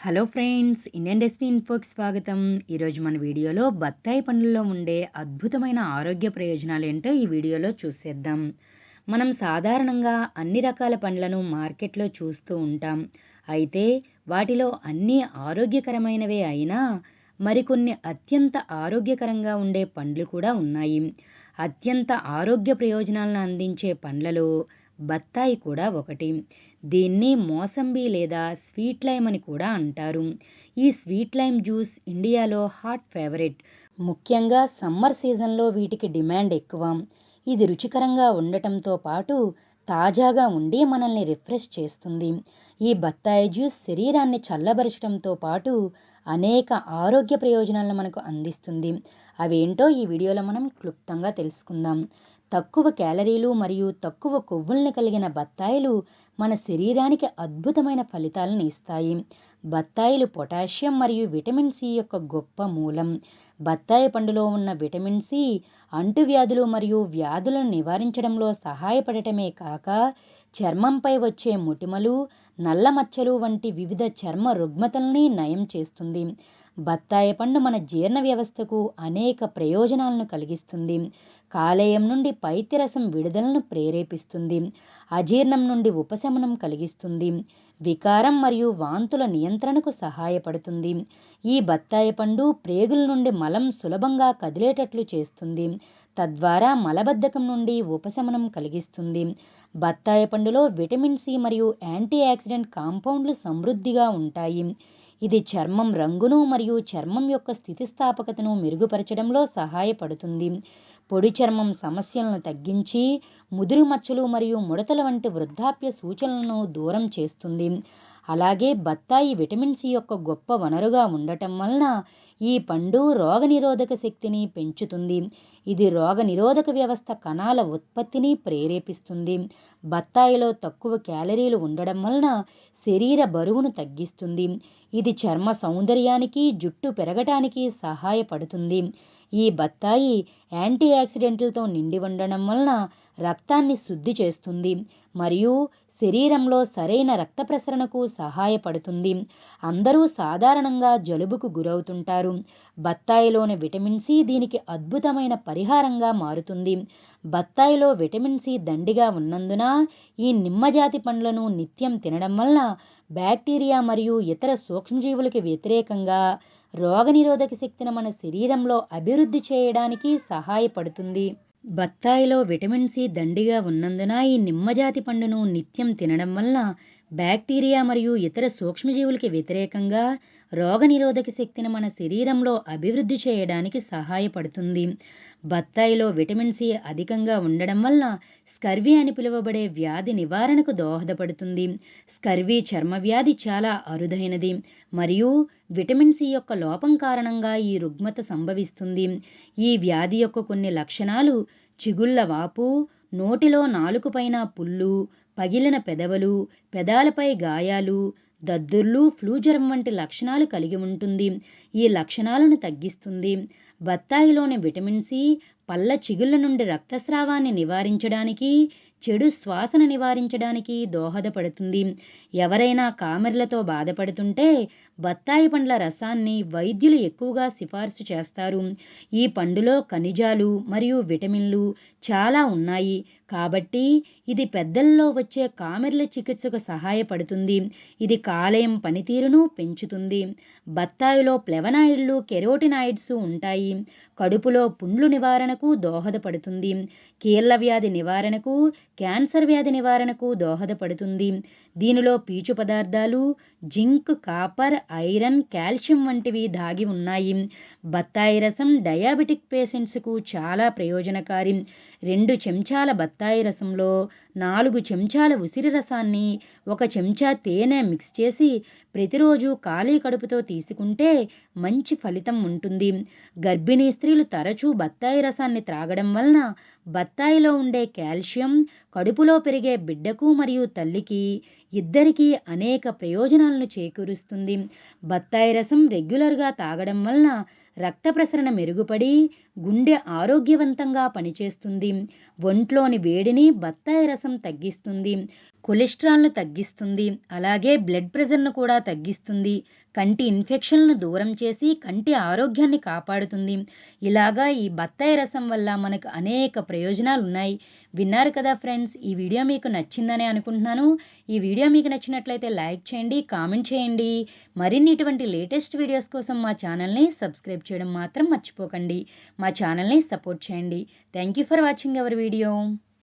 Hello friends, Indian recipe ఇన్ఫోకి స్వాగతం. ఈరోజు మన వీడియోలో బత్తాయి పండ్లలో ఉండే అద్భుతమైన ఆరోగ్య ప్రయోజనాలు ఏంటో ఈ వీడియోలో చూసేద్దాం. మనం సాధారణంగా అన్ని రకాల పండ్లను మార్కెట్లో చూస్తూ ఉంటాం. అయితే వాటిలో అన్నీ ఆరోగ్యకరమైనవే అయినా మరికొన్ని అత్యంత ఆరోగ్యకరంగా ఉండే పండ్లు కూడా ఉన్నాయి. అత్యంత ఆరోగ్య ప్రయోజనాలను అందించే పండ్లలో బత్తాయి కూడా ఒకటి. దీన్ని మోసంబి లేదా స్వీట్ లైమ్ అని కూడా అంటారు. ఈ స్వీట్ లైమ్ జ్యూస్ ఇండియాలో హాట్ ఫేవరెట్. ముఖ్యంగా సమ్మర్ సీజన్లో వీటికి డిమాండ్ ఎక్కువ. ఇది రుచికరంగా ఉండటంతో పాటు తాజాగా ఉండి మనల్ని రిఫ్రెష్ చేస్తుంది. ఈ బత్తాయి జ్యూస్ శరీరాన్ని చల్లబరచడంతో పాటు అనేక ఆరోగ్య ప్రయోజనాలను మనకు అందిస్తుంది. అవేంటో ఈ వీడియోలో మనం క్లుప్తంగా తెలుసుకుందాం. తక్కువ క్యాలరీలు మరియు తక్కువ కొవ్వుల్ని కలిగిన బత్తాయిలు మన శరీరానికి అద్భుతమైన ఫలితాలను ఇస్తాయి. బత్తాయిలు పొటాషియం మరియు విటమిన్ సి యొక్క గొప్ప మూలం. బత్తాయి పండులో ఉన్న విటమిన్ సి అంటువ్యాధులు మరియు వ్యాధులను నివారించడంలో సహాయపడటమే కాక చర్మంపై వచ్చే మొటిమలు, నల్ల మచ్చలు వంటి వివిధ చర్మ రుగ్మతల్ని నయం చేస్తుంది. బత్తాయి పండు మన జీర్ణ వ్యవస్థకు అనేక ప్రయోజనాలను కలిగిస్తుంది. కాలేయం నుండి పైత్యరసం విడుదలను ప్రేరేపిస్తుంది. అజీర్ణం నుండి ఉపశమనం కలిగిస్తుంది. వికారం మరియు వాంతుల నియంత్రణకు సహాయపడుతుంది. ఈ బత్తాయి పండు ప్రేగుల నుండి మలం సులభంగా కదిలేటట్లు చేస్తుంది. తద్వారా మలబద్ధకం నుండి ఉపశమనం కలిగిస్తుంది. బత్తాయి పండులో విటమిన్ సి మరియు యాంటీ ఆక్సిడెంట్ కాంపౌండ్లు సమృద్ధిగా ఉంటాయి. ఇది చర్మం రంగును మరియు చర్మం యొక్క స్థితిస్థాపకతను మెరుగుపరచడంలో సహాయపడుతుంది. పొడి చర్మం సమస్యలను తగ్గించి ముదురు మచ్చలు మరియు ముడతల వంటి వృద్ధాప్య సూచనలను దూరం చేస్తుంది. అలాగే బత్తాయి విటమిన్ సి యొక్క గొప్ప వనరుగా ఉండటం వలన ఈ పండు రోగనిరోధక శక్తిని పెంచుతుంది. ఇది రోగనిరోధక వ్యవస్థ కణాల ఉత్పత్తిని ప్రేరేపిస్తుంది. బత్తాయిలో తక్కువ క్యాలరీలు ఉండడం వలన శరీర బరువును తగ్గిస్తుంది. ఇది చర్మ సౌందర్యానికి, జుట్టు పెరగటానికి సహాయపడుతుంది. ఈ బత్తాయి యాంటీ ఆక్సిడెంట్లతో నిండి ఉండడం వలన రక్తాన్ని శుద్ధి చేస్తుంది మరియు శరీరంలో సరైన రక్త ప్రసరణకు సహాయపడుతుంది. అందరూ సాధారణంగా జలుబుకు గురవుతుంటారు. బత్తాయిలోని విటమిన్ సి దీనికి అద్భుతమైన పరిహారంగా మారుతుంది. బత్తాయిలో విటమిన్ సి దండిగా ఉన్నందున ఈ నిమ్మజాతి పండ్లను నిత్యం తినడం వలన బ్యాక్టీరియా మరియు ఇతర సూక్ష్మజీవులకు వ్యతిరేకంగా రోగనిరోధక శక్తిని మన శరీరంలో అభివృద్ధి చేయడానికి సహాయపడుతుంది. బత్తాయిలో విటమిన్ సి దండిగా ఉన్నందున ఈ నిమ్మజాతి పండును నిత్యం తినడం వలన బ్యాక్టీరియా మరియు ఇతర సూక్ష్మజీవులకి వ్యతిరేకంగా రోగనిరోధక శక్తిని మన శరీరంలో అభివృద్ధి చేయడానికి సహాయపడుతుంది. బత్తాయిలో విటమిన్ సి అధికంగా ఉండడం వలన స్కర్వీ అని పిలువబడే వ్యాధి నివారణకు దోహదపడుతుంది. స్కర్వీ చర్మ వ్యాధి చాలా అరుదైనది మరియు విటమిన్ సి యొక్క లోపం కారణంగా ఈ రుగ్మత సంభవిస్తుంది. ఈ వ్యాధి యొక్క కొన్ని లక్షణాలు చిగుళ్ళ వాపు, నోటిలో నాలుకపైన పుళ్ళు, పగిలిన పెదవులు, పెదాలపై గాయాలు, దద్దుర్లు, ఫ్లూ జ్వరం వంటి లక్షణాలు కలిగి ఉంటుంది. ఈ లక్షణాలను తగ్గిస్తుంది. బత్తాయిలోని విటమిన్ సి పళ్ళ చిగుళ్ళ నుండి రక్తస్రావాన్ని నివారించడానికి, చెడు శ్వాసను నివారించడానికి దోహదపడుతుంది. ఎవరైనా కామెర్లతో బాధపడుతుంటే బత్తాయి పండ్ల రసాన్ని వైద్యులు ఎక్కువగా సిఫార్సు చేస్తారు. ఈ పండులో ఖనిజాలు మరియు విటమిన్లు చాలా ఉన్నాయి కాబట్టి ఇది పెద్దల్లో వచ్చే కామెర్ల చికిత్సకు సహాయపడుతుంది. ఇది కాలేయం పనితీరును పెంచుతుంది. బత్తాయిలో ఫ్లేవనాయిడ్లు, కెరోటినాయిడ్స్ ఉంటాయి. కడుపులో పుండ్లు నివారణకు దోహదపడుతుంది. కీళ్ళ వ్యాధి నివారణకు, క్యాన్సర్ వ్యాధి నివారణకు దోహదపడుతుంది. దీనిలో పీచు పదార్థాలు, జింక్, కాపర్, ఐరన్, కాల్షియం వంటివి దాగి ఉన్నాయి. బత్తాయి రసం డయాబెటిక్ పేషెంట్స్కు చాలా ప్రయోజనకారి. 2 చెంచాల బత్తాయి రసంలో 4 చెంచాల ఉసిరి రసాన్ని 1 చెంచా తేనె మిక్స్ చేసి ప్రతిరోజు ఖాళీ కడుపుతో తీసుకుంటే మంచి ఫలితం ఉంటుంది. గర్భిణీ స్త్రీలు తరచూ బత్తాయి రసాన్ని త్రాగడం వలన బత్తాయిలో ఉండే కాల్షియం కడుపులో పెరిగే బిడ్డకు మరియు తల్లికి ఇద్దరికీ అనేక ప్రయోజనాలను చేకూరుస్తుంది. బత్తాయి రసం రెగ్యులర్గా తాగడం వలన రక్త ప్రసరణ మెరుగుపడి గుండె ఆరోగ్యవంతంగా పనిచేస్తుంది. ఒంట్లోని వేడిని బత్తాయి రసం తగ్గిస్తుంది. కొలెస్ట్రాల్ను తగ్గిస్తుంది. అలాగే బ్లడ్ ప్రెషర్ను కూడా తగ్గిస్తుంది. కంటి ఇన్ఫెక్షన్లను దూరం చేసి కంటి ఆరోగ్యాన్ని కాపాడుతుంది. ఇలాగా ఈ బత్తాయి రసం వల్ల మనకు అనేక ప్రయోజనాలు ఉన్నాయి. విన్నారు కదా ఫ్రెండ్స్, ఈ వీడియో మీకు నచ్చిందని అనుకుంటున్నాను. ఈ వీడియో మీకు నచ్చినట్లయితే లైక్ చేయండి, కామెంట్ చేయండి. మరిన్ని ఇటువంటి లేటెస్ట్ వీడియోస్ కోసం మా ఛానల్ని సబ్స్క్రైబ్ చేయడం మాత్రం మర్చిపోకండి. మా ఛానల్ని సపోర్ట్ చేయండి. Thank you for watching our video.